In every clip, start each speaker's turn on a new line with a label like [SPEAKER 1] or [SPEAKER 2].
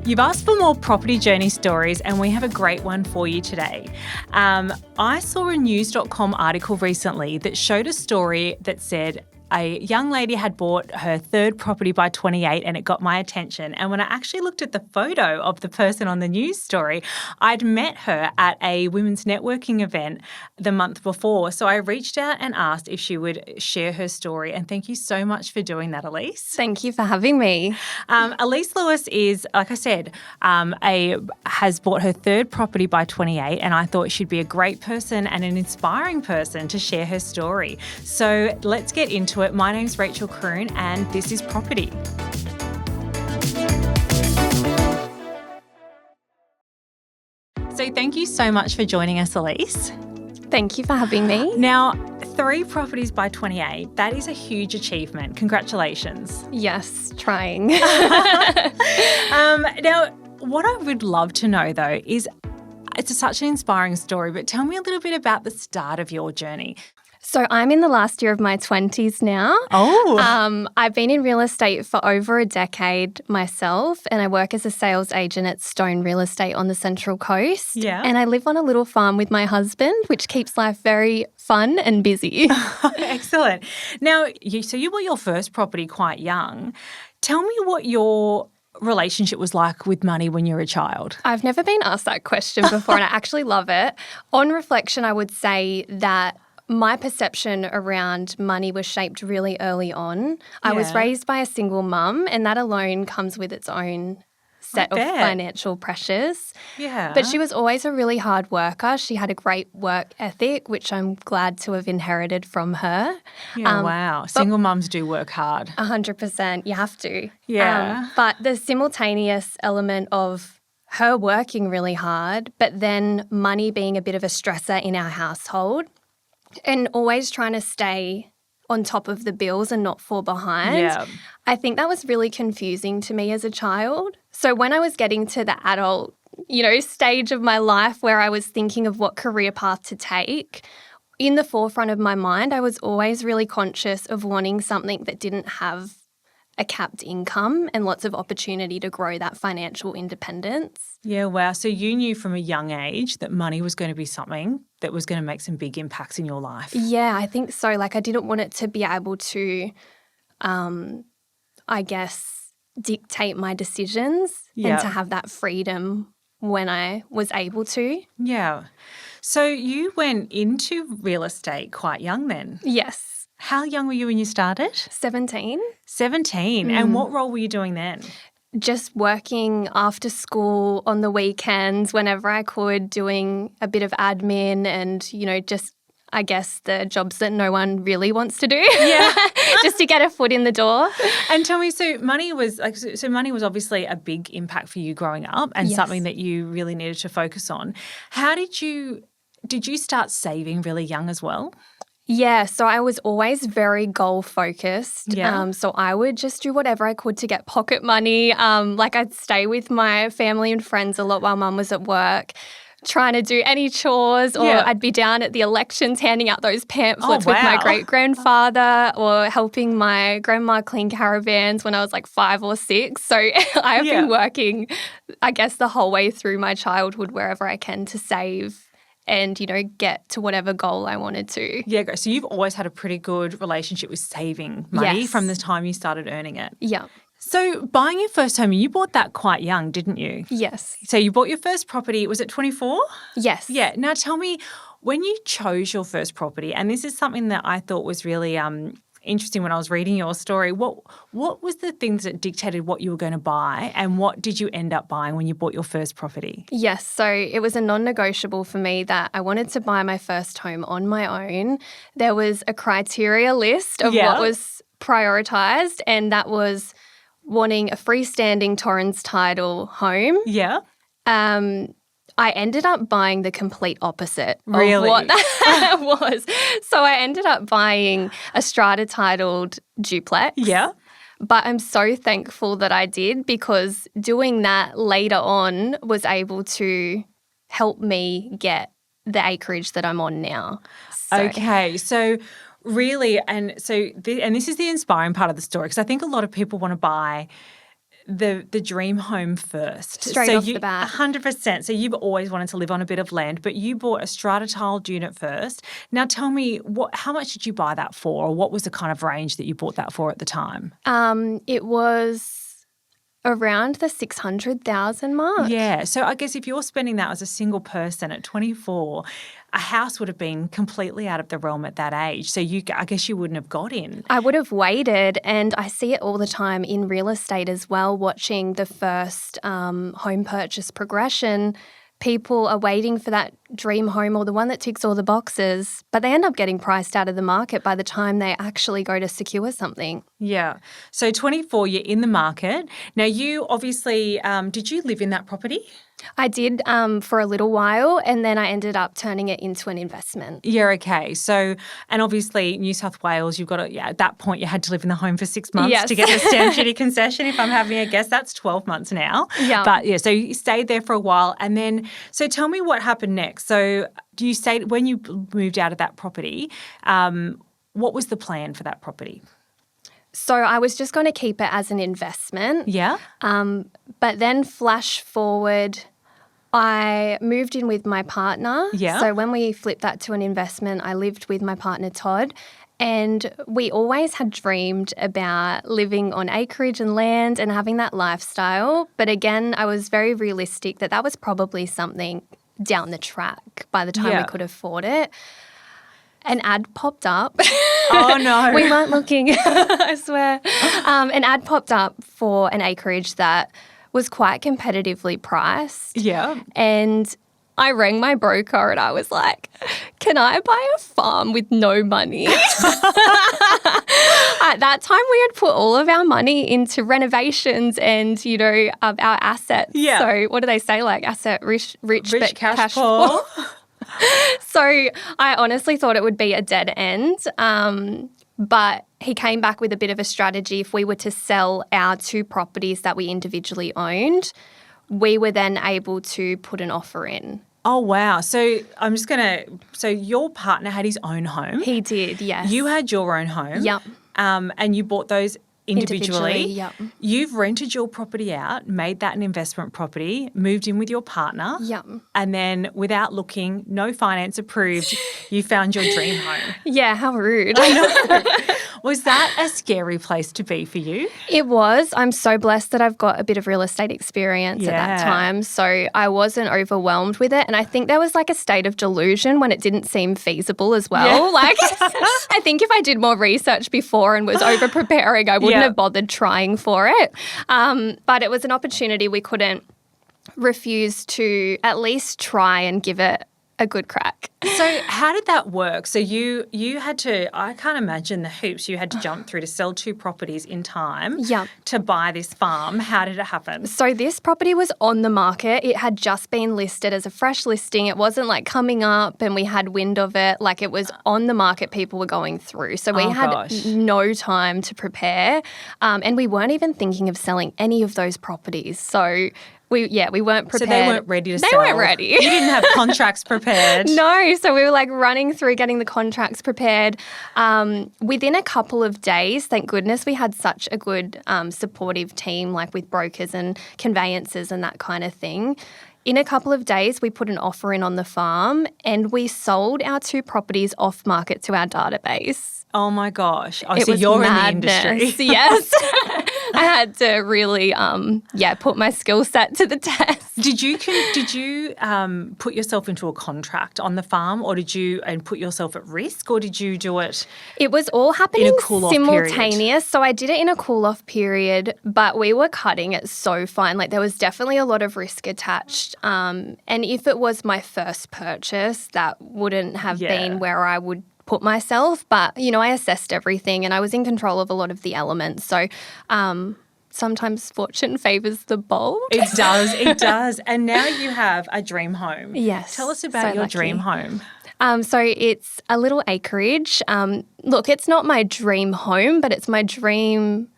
[SPEAKER 1] You've asked for more property journey stories and we have a great one for you today. I saw a news.com article recently that showed a story that said a young lady had bought her third property by 28 and it got my attention. And when I actually looked at the photo of the person on the news story, I'd met her at a women's networking event the month before. So I reached out and asked if she would share her story. And thank you so much for doing that, Alyce.
[SPEAKER 2] Thank you for having me.
[SPEAKER 1] Alyce Lewis is, like I said, has bought her third property by 28, and I thought she'd be a great person and an inspiring person to share her story. So let's get into it. My name's Rachelle Kroon and this is Property. So thank you so much for joining us, Alyce.
[SPEAKER 2] Thank you for having me.
[SPEAKER 1] Now, 3 properties by 28, that is a huge achievement. Congratulations.
[SPEAKER 2] Yes, trying.
[SPEAKER 1] Now, what I would love to know, though, is it's such an inspiring story, but tell me a little bit about the start of your journey.
[SPEAKER 2] So I'm in the last year of my 20s now.
[SPEAKER 1] Oh.
[SPEAKER 2] I've been in real estate for over a decade myself, and I work as a sales agent at Stone Real Estate on the Central Coast.
[SPEAKER 1] Yeah.
[SPEAKER 2] And I live on a little farm with my husband, which keeps life very fun and busy.
[SPEAKER 1] Excellent. Now, you bought your first property quite young. Tell me what your relationship was like with money when you were a child.
[SPEAKER 2] I've never been asked that question before, and I actually love it. On reflection, I would say that my perception around money was shaped really early on. I was raised by a single mum, and that alone comes with its own set of financial pressures.
[SPEAKER 1] Yeah.
[SPEAKER 2] But she was always a really hard worker. She had a great work ethic, which I'm glad to have inherited from her.
[SPEAKER 1] Yeah, wow. Single mums do work hard.
[SPEAKER 2] 100%. You have to.
[SPEAKER 1] Yeah.
[SPEAKER 2] But the simultaneous element of her working really hard, but then money being a bit of a stressor in our household, and always trying to stay on top of the bills and not fall behind.
[SPEAKER 1] Yeah.
[SPEAKER 2] I think that was really confusing to me as a child. So when I was getting to the adult, stage of my life where I was thinking of what career path to take, in the forefront of my mind, I was always really conscious of wanting something that didn't have a capped income and lots of opportunity to grow that financial independence.
[SPEAKER 1] Yeah, wow. So you knew from a young age that money was going to be something that was going to make some big impacts in your life.
[SPEAKER 2] Yeah, I think so. I didn't want it to be able to, dictate my decisions and to have that freedom when I was able to.
[SPEAKER 1] Yeah. So you went into real estate quite young then?
[SPEAKER 2] Yes.
[SPEAKER 1] How young were you when you started?
[SPEAKER 2] 17.
[SPEAKER 1] 17. And what role were you doing then?
[SPEAKER 2] Just working after school on the weekends whenever I could, doing a bit of admin and, the jobs that no one really wants to do.
[SPEAKER 1] Yeah.
[SPEAKER 2] Just to get a foot in the door.
[SPEAKER 1] And tell me, so money was obviously a big impact for you growing up and something that you really needed to focus on. How did you start saving really young as well?
[SPEAKER 2] Yeah, so I was always very goal-focused.
[SPEAKER 1] Yeah.
[SPEAKER 2] So I would just do whatever I could to get pocket money. I'd stay with my family and friends a lot while Mum was at work, trying to do any chores, or I'd be down at the elections handing out those pamphlets with my great-grandfather, or helping my grandma clean caravans when I was 5 or 6. So I have been working, the whole way through my childhood wherever I can to save and, get to whatever goal I wanted to.
[SPEAKER 1] Yeah, so you've always had a pretty good relationship with saving money from the time you started earning it.
[SPEAKER 2] Yeah.
[SPEAKER 1] So buying your first home, you bought that quite young, didn't you?
[SPEAKER 2] Yes.
[SPEAKER 1] So you bought your first property, was it 24?
[SPEAKER 2] Yes.
[SPEAKER 1] Yeah. Now tell me, when you chose your first property, and this is something that I thought was really interesting when I was reading your story, what was the things that dictated what you were going to buy, and what did you end up buying when you bought your first property?
[SPEAKER 2] Yes, so it was a non-negotiable for me that I wanted to buy my first home on my own. There was a criteria list of what was prioritised, and that was wanting a freestanding Torrens title home.
[SPEAKER 1] Yeah.
[SPEAKER 2] I ended up buying the complete opposite of
[SPEAKER 1] Really?
[SPEAKER 2] what that was. So I ended up buying a strata-titled duplex.
[SPEAKER 1] Yeah.
[SPEAKER 2] But I'm so thankful that I did, because doing that later on was able to help me get the acreage that I'm on now.
[SPEAKER 1] Okay, so really, and this is the inspiring part of the story, because I think a lot of people want to buy the dream home first.
[SPEAKER 2] Straight off the bat.
[SPEAKER 1] 100%. So you've always wanted to live on a bit of land, but you bought a strata tiled unit first. Now tell me, how much did you buy that for, or what was the kind of range that you bought that for at the time?
[SPEAKER 2] It was around the 600,000 mark.
[SPEAKER 1] Yeah. So I guess if you're spending that as a single person at 24, a house would have been completely out of the realm at that age. So I guess you wouldn't have got in.
[SPEAKER 2] I would have waited, and I see it all the time in real estate as well, watching the first home purchase progression. People are waiting for that dream home or the one that ticks all the boxes, but they end up getting priced out of the market by the time they actually go to secure something.
[SPEAKER 1] Yeah. So 24, you're in the market. Now you obviously, did you live in that property?
[SPEAKER 2] I did for a little while, and then I ended up turning it into an investment.
[SPEAKER 1] Yeah, okay. So, and obviously New South Wales, you've got to, at that point you had to live in the home for 6 months to get the stamp duty concession. If I'm having a guess, that's 12 months now.
[SPEAKER 2] Yeah.
[SPEAKER 1] But yeah, so you stayed there for a while, and then, so tell me what happened next. So you stayed, when you moved out of that property, what was the plan for that property?
[SPEAKER 2] So I was just going to keep it as an investment.
[SPEAKER 1] Yeah.
[SPEAKER 2] But then flash forward, I moved in with my partner.
[SPEAKER 1] Yeah.
[SPEAKER 2] So when we flipped that to an investment, I lived with my partner, Todd, and we always had dreamed about living on acreage and land and having that lifestyle. But again, I was very realistic that was probably something down the track by the time we could afford it. An ad popped up.
[SPEAKER 1] Oh, no.
[SPEAKER 2] We weren't looking, I swear. An ad popped up for an acreage that was quite competitively priced.
[SPEAKER 1] Yeah.
[SPEAKER 2] And I rang my broker and I was like, can I buy a farm with no money? At that time, we had put all of our money into renovations and, our assets.
[SPEAKER 1] Yeah.
[SPEAKER 2] So what do they say? Like asset rich but
[SPEAKER 1] cash poor.
[SPEAKER 2] So I honestly thought it would be a dead end. But he came back with a bit of a strategy. If we were to sell our 2 properties that we individually owned, we were then able to put an offer in.
[SPEAKER 1] Oh, wow. So so your partner had his own home.
[SPEAKER 2] He did, yes.
[SPEAKER 1] You had your own home.
[SPEAKER 2] Yep.
[SPEAKER 1] And you bought those individually.
[SPEAKER 2] Yep.
[SPEAKER 1] You've rented your property out, made that an investment property, moved in with your partner.
[SPEAKER 2] Yep.
[SPEAKER 1] And then without looking, no finance approved, you found your dream home.
[SPEAKER 2] Yeah, how rude.
[SPEAKER 1] I know. Was that a scary place to be for you?
[SPEAKER 2] It was. I'm so blessed that I've got a bit of real estate experience at that time. So I wasn't overwhelmed with it. And I think there was like a state of delusion when it didn't seem feasible as well.
[SPEAKER 1] Yeah.
[SPEAKER 2] Like I think if I did more research before and was over preparing, I wouldn't have bothered trying for it. But it was an opportunity we couldn't refuse to at least try and give it a good crack.
[SPEAKER 1] So how did that work? So you had to, I can't imagine the hoops you had to jump through to sell 2 properties in time to buy this farm. How did it happen?
[SPEAKER 2] So this property was on the market. It had just been listed as a fresh listing. It wasn't like coming up and we had wind of it. Like it was on the market, people were going through. So we had no time to prepare. And we weren't even thinking of selling any of those properties. So we weren't prepared.
[SPEAKER 1] So they weren't ready to sell.
[SPEAKER 2] They weren't ready.
[SPEAKER 1] You didn't have contracts prepared.
[SPEAKER 2] No. So we were like running through getting the contracts prepared. Within a couple of days, thank goodness, we had such a good supportive team, like with brokers and conveyancers and that kind of thing. In a couple of days, we put an offer in on the farm and we sold our 2 properties off market to our database.
[SPEAKER 1] Oh my gosh. Oh,
[SPEAKER 2] it
[SPEAKER 1] so
[SPEAKER 2] was
[SPEAKER 1] you're
[SPEAKER 2] madness.
[SPEAKER 1] in the industry.
[SPEAKER 2] Yes. I had to really, put my skill set to the test.
[SPEAKER 1] Did you put yourself into a contract on the farm, or did you put yourself at risk, or did you do it?
[SPEAKER 2] It was all happening
[SPEAKER 1] in a cool-off
[SPEAKER 2] simultaneous.
[SPEAKER 1] Period?
[SPEAKER 2] So I did it in a cool-off period, but we were cutting it so fine. Like there was definitely a lot of risk attached. And if it was my first purchase, that wouldn't have been where I would put myself, but I assessed everything and I was in control of a lot of the elements. So sometimes fortune favors the bold.
[SPEAKER 1] It does. And now you have a dream home.
[SPEAKER 2] Yes.
[SPEAKER 1] Tell us about your dream home.
[SPEAKER 2] So it's a little acreage. Look, it's not my dream home, but it's my dream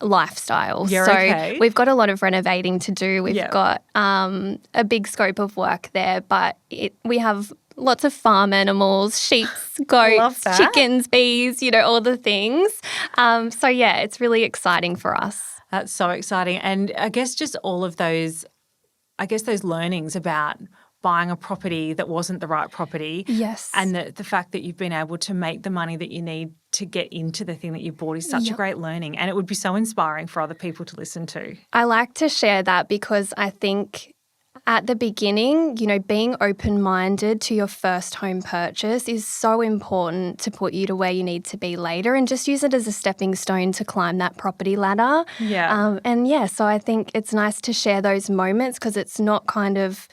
[SPEAKER 2] lifestyle. We've got a lot of renovating to do. We've got a big scope of work there, but we have lots of farm animals, sheep, goats, chickens, bees, all the things. It's really exciting for us.
[SPEAKER 1] That's so exciting. And I guess just all of those learnings about buying a property that wasn't the right property.
[SPEAKER 2] Yes.
[SPEAKER 1] And the fact that you've been able to make the money that you need to get into the thing that you bought is such a great learning. And it would be so inspiring for other people to listen to.
[SPEAKER 2] I like to share that because I think at the beginning, being open-minded to your first home purchase is so important to put you to where you need to be later, and just use it as a stepping stone to climb that property ladder.
[SPEAKER 1] Yeah.
[SPEAKER 2] So I think it's nice to share those moments because it's not kind of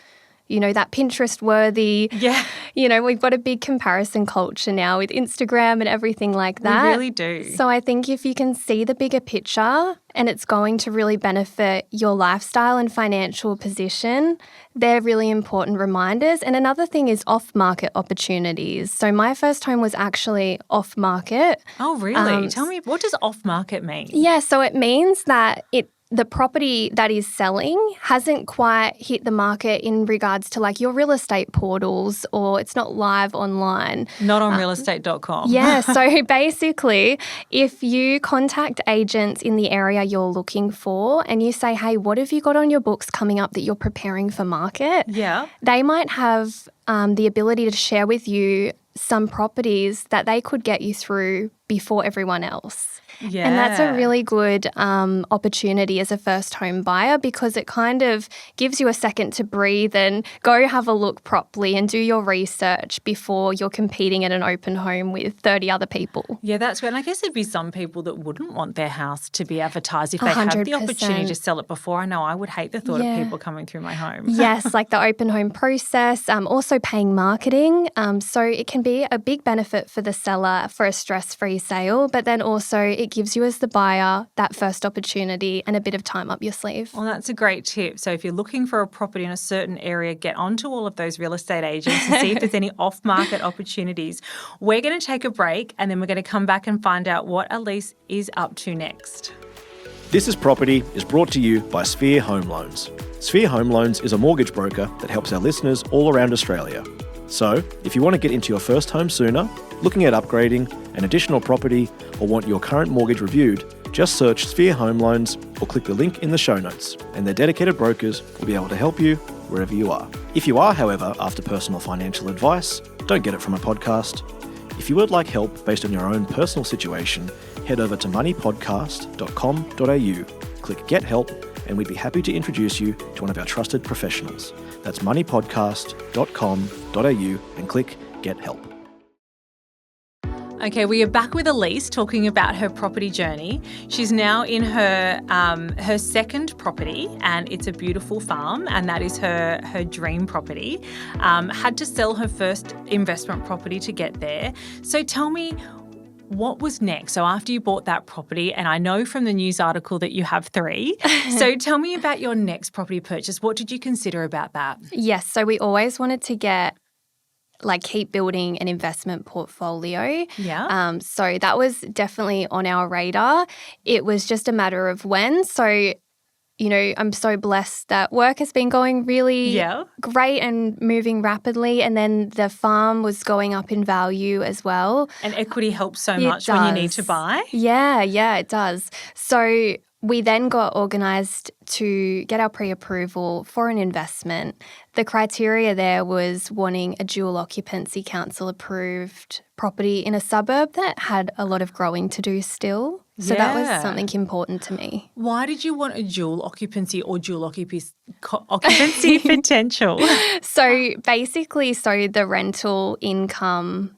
[SPEAKER 2] that Pinterest worthy.
[SPEAKER 1] Yeah.
[SPEAKER 2] We've got a big comparison culture now with Instagram and everything like that.
[SPEAKER 1] We really do.
[SPEAKER 2] So I think if you can see the bigger picture and it's going to really benefit your lifestyle and financial position, they're really important reminders. And another thing is off-market opportunities. So my first home was actually off-market.
[SPEAKER 1] Oh, really? Tell me, what does off-market mean?
[SPEAKER 2] Yeah, so it means that the property that is selling hasn't quite hit the market in regards to like your real estate portals, or it's not live online.
[SPEAKER 1] Not on realestate.com.
[SPEAKER 2] Yeah, so basically if you contact agents in the area you're looking for and you say, hey, what have you got on your books coming up that you're preparing for market?
[SPEAKER 1] Yeah.
[SPEAKER 2] They might have the ability to share with you some properties that they could get you through before everyone else.
[SPEAKER 1] Yeah.
[SPEAKER 2] And that's a really good opportunity as a first home buyer because it kind of gives you a second to breathe and go have a look properly and do your research before you're competing at an open home with 30 other people.
[SPEAKER 1] Yeah, that's great. And I guess there'd be some people that wouldn't want their house to be advertised if they have the
[SPEAKER 2] 100%.
[SPEAKER 1] opportunity to sell it before. I know I would hate the thought of people coming through my home.
[SPEAKER 2] Yes, like the open home process, also paying marketing. So it can be a big benefit for the seller for a stress-free sale, but then also it gives you as the buyer that first opportunity and a bit of time up your sleeve.
[SPEAKER 1] Well, that's a great tip. So if you're looking for a property in a certain area, get onto all of those real estate agents and see if there's any off-market opportunities. We're going to take a break and then we're going to come back and find out what Alyce is up to next.
[SPEAKER 3] This is Property is brought to you by Sphere Home Loans. Sphere Home Loans is a mortgage broker that helps our listeners all around Australia. So, if you want to get into your first home sooner, looking at upgrading, an additional property, or want your current mortgage reviewed, just search Sphere Home Loans or click the link in the show notes, and their dedicated brokers will be able to help you wherever you are. If you are, however, after personal financial advice, don't get it from a podcast. If you would like help based on your own personal situation, head over to moneypodcast.com.au, click Get Help, and we'd be happy to introduce you to one of our trusted professionals. That's moneypodcast.com.au and click Get Help.
[SPEAKER 1] Okay, we are back with Alyce talking about her property journey. She's now in her second property, and it's a beautiful farm, and that is her dream property. Had to sell her first investment property to get there. So tell me, what was next? So after you bought that property, and I know from the news article that you have 3, so tell me about your next property purchase. What did you consider about that?
[SPEAKER 2] Yes, so we always wanted to keep building an investment portfolio.
[SPEAKER 1] Yeah.
[SPEAKER 2] So that was definitely on our radar. It was just a matter of when. So, I'm so blessed that work has been going really great and moving rapidly. And then the farm was going up in value as well.
[SPEAKER 1] And equity helps so much when you need to buy.
[SPEAKER 2] Yeah, it does. So we then got organised to get our pre-approval for an investment. The criteria there was wanting a dual occupancy council approved property in a suburb that had a lot of growing to do still. So that was something important to me.
[SPEAKER 1] Why did you want a dual occupancy or dual occupancy potential?
[SPEAKER 2] So basically, the rental income,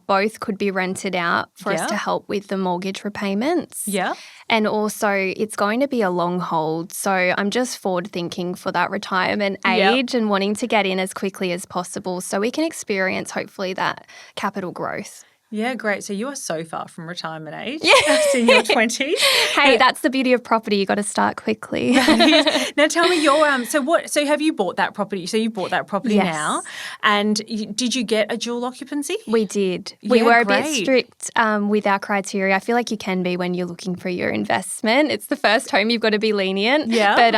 [SPEAKER 2] both could be rented out for us to help with the mortgage repayments.
[SPEAKER 1] Yeah.
[SPEAKER 2] And also it's going to be a long hold. So I'm just forward thinking for that retirement age and wanting to get in as quickly as possible so we can experience hopefully that capital growth.
[SPEAKER 1] Yeah, great. So you are so far from retirement age. Yes. In your 20s.
[SPEAKER 2] Hey, that's the beauty of property. You got to start quickly.
[SPEAKER 1] Now tell me so have you bought that property? So you bought that property now. And did you get a dual occupancy?
[SPEAKER 2] We did. We were a bit strict with our criteria. I feel like you can be when you're looking for your investment. It's the first home, you've got to be lenient.
[SPEAKER 1] Yeah.
[SPEAKER 2] But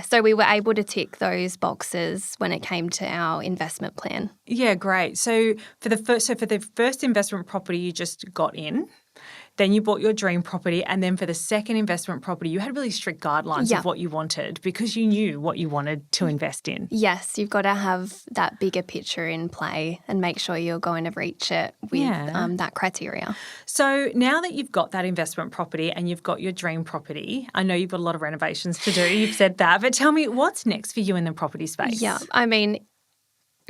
[SPEAKER 2] so we were able to tick those boxes when it came to our investment plan.
[SPEAKER 1] Yeah, great. So for the first investment investment property you just got in. Then you bought your dream property, and then for the second investment property, you had really strict guidelines of what you wanted because you knew what you wanted to invest in.
[SPEAKER 2] Yes, you've got to have that bigger picture in play and make sure you're going to reach it with that criteria.
[SPEAKER 1] So now that you've got that investment property and you've got your dream property, I know you've got a lot of renovations to do. You've said that, but tell me what's next for you in the property space?
[SPEAKER 2] Yeah, I mean,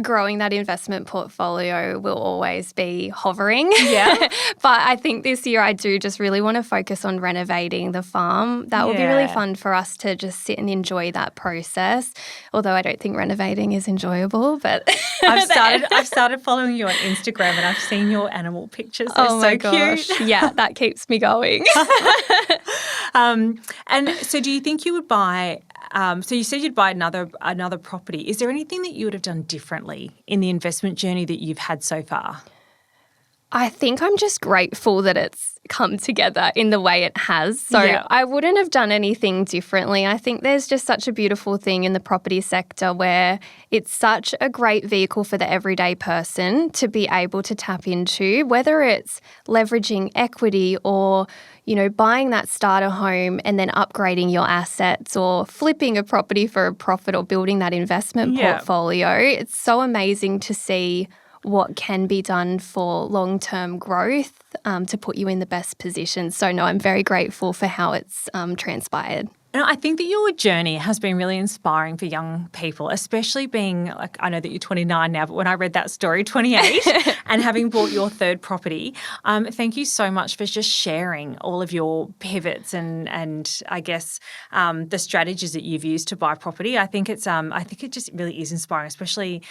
[SPEAKER 2] growing that investment portfolio will always be hovering.
[SPEAKER 1] Yeah.
[SPEAKER 2] But I think this year I do just really want to focus on renovating the farm. That will be really fun for us to just sit and enjoy that process. Although I don't think renovating is enjoyable, but
[SPEAKER 1] I've started following you on Instagram and I've seen your animal pictures. They're so cute.
[SPEAKER 2] Yeah, that keeps me going.
[SPEAKER 1] And so do you think you would buy so you said you'd buy another property. Is there anything that you would have done differently in the investment journey that you've had so far?
[SPEAKER 2] I think I'm just grateful that it's come together in the way it has. So I wouldn't have done anything differently. I think there's just such a beautiful thing in the property sector where it's such a great vehicle for the everyday person to be able to tap into, whether it's leveraging equity or, you know, buying that starter home and then upgrading your assets or flipping a property for a profit or building that investment portfolio. It's so amazing to see what can be done for long-term growth to put you in the best position. So, no, I'm very grateful for how it's transpired.
[SPEAKER 1] And I think that your journey has been really inspiring for young people, especially being, like, I know that you're 29 now, but when I read that story, 28, and having bought your third property, thank you so much for just sharing all of your pivots and I guess the strategies that you've used to buy property. I think it just really is inspiring, especially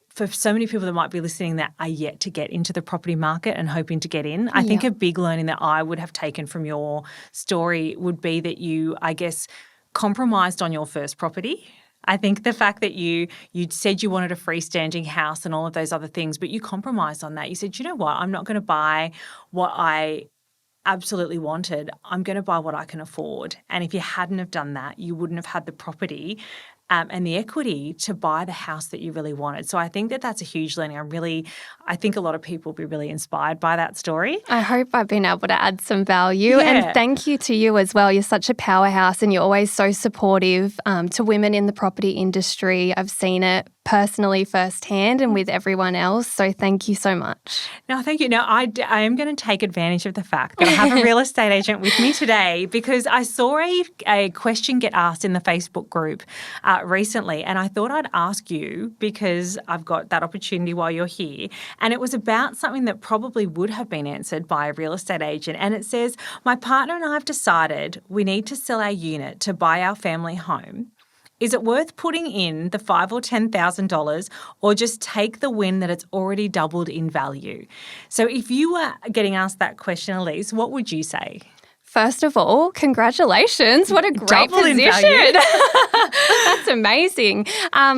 [SPEAKER 1] for so many people that might be listening that are yet to get into the property market and hoping to get in. I think a big learning that I would have taken from your story would be that you, I guess, compromised on your first property. I think the fact that you said you wanted a freestanding house and all of those other things, but you compromised on that. You said, you know what, I'm not going to buy what I absolutely wanted. I'm going to buy what I can afford. And if you hadn't have done that, you wouldn't have had the property and the equity to buy the house that you really wanted. So I think that that's a huge learning. I think a lot of people will be really inspired by that story.
[SPEAKER 2] I hope I've been able to add some value. Yeah. And thank you to you as well. You're such a powerhouse and you're always so supportive to women in the property industry. I've seen it personally firsthand and with everyone else. So thank you so much.
[SPEAKER 1] No, thank you. Now, I am going to take advantage of the fact that I have a real estate agent with me today because I saw a question get asked in the Facebook group recently, and I thought I'd ask you because I've got that opportunity while you're here. And it was about something that probably would have been answered by a real estate agent. And it says, my partner and I have decided we need to sell our unit to buy our family home. Is it worth putting in the $5,000 or $10,000 or just take the win that it's already doubled in value? So if you were getting asked that question, Alyce, what would you say?
[SPEAKER 2] First of all, congratulations. What a great
[SPEAKER 1] Double
[SPEAKER 2] position. That's amazing.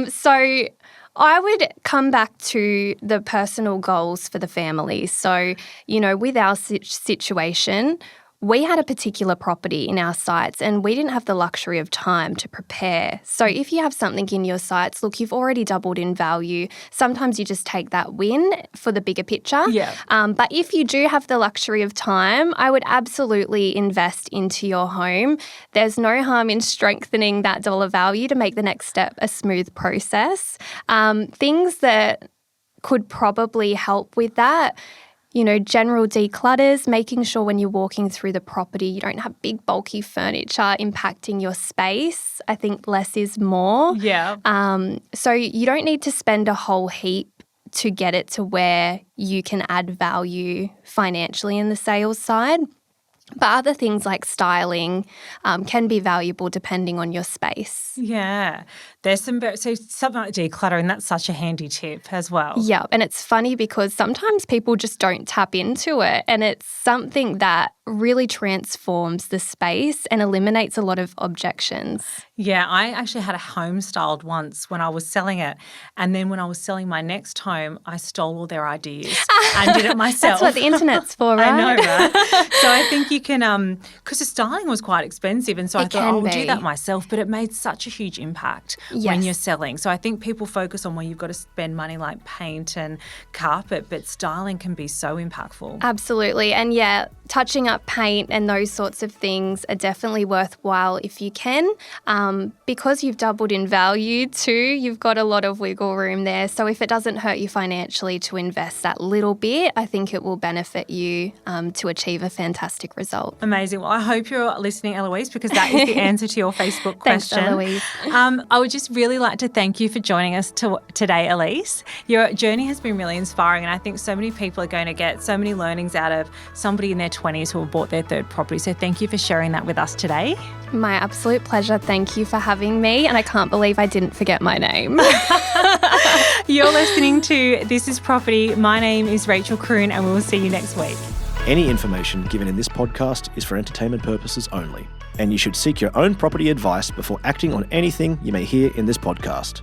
[SPEAKER 2] So I would come back to the personal goals for the family. So, you know, with our situation, we had a particular property in our sights and we didn't have the luxury of time to prepare. So if you have something in your sights, look, you've already doubled in value. Sometimes you just take that win for the bigger picture.
[SPEAKER 1] Yeah.
[SPEAKER 2] But if you do have the luxury of time, I would absolutely invest into your home. There's no harm in strengthening that dollar value to make the next step a smooth process. Things that could probably help with that, you know, general declutters, making sure when you're walking through the property you don't have big bulky furniture impacting your space. I think less is more.
[SPEAKER 1] Yeah.
[SPEAKER 2] So you don't need to spend a whole heap to get it to where you can add value financially in the sales side. But other things like styling can be valuable depending on your space.
[SPEAKER 1] Yeah. There's something like decluttering, that's such a handy tip as well.
[SPEAKER 2] Yeah. And it's funny because sometimes people just don't tap into it. And it's something that really transforms the space and eliminates a lot of objections.
[SPEAKER 1] Yeah, I actually had a home styled once when I was selling it. And then when I was selling my next home, I stole all their ideas and did it myself.
[SPEAKER 2] That's what the internet's for, right?
[SPEAKER 1] I know, right? So I think you can, because the styling was quite expensive. And so I thought, I'll do that myself. But it made such a huge impact when you're selling. So I think people focus on where you've got to spend money like paint and carpet, but styling can be so impactful.
[SPEAKER 2] Absolutely. And yeah, touching up paint and those sorts of things are definitely worthwhile if you can. Because you've doubled in value too, you've got a lot of wiggle room there. So if it doesn't hurt you financially to invest that little bit, I think it will benefit you to achieve a fantastic result.
[SPEAKER 1] Amazing. Well, I hope you're listening, Eloise, because that is the answer to your Facebook question.
[SPEAKER 2] Thanks, Eloise.
[SPEAKER 1] I would just really like to thank you for joining us today, Alyce. Your journey has been really inspiring, and I think so many people are going to get so many learnings out of somebody in their 20s who have bought their third property. So thank you for sharing that with us today.
[SPEAKER 2] My absolute pleasure. Thank you for having me, and I can't believe I didn't forget my name.
[SPEAKER 1] You're listening to This is Property. My name is Rachelle Kroon, and we will see you next week.
[SPEAKER 3] Any information given in this podcast is for entertainment purposes only, and you should seek your own property advice before acting on anything you may hear in this podcast.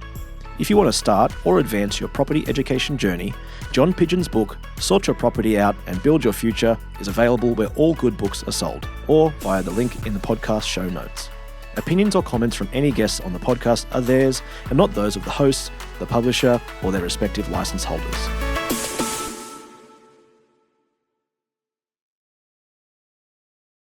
[SPEAKER 3] If you want to start or advance your property education journey, John Pidgeon's book, Sort Your Property Out and Build Your Future, is available where all good books are sold, or via the link in the podcast show notes. Opinions or comments from any guests on the podcast are theirs and not those of the hosts, the publisher, or their respective license holders.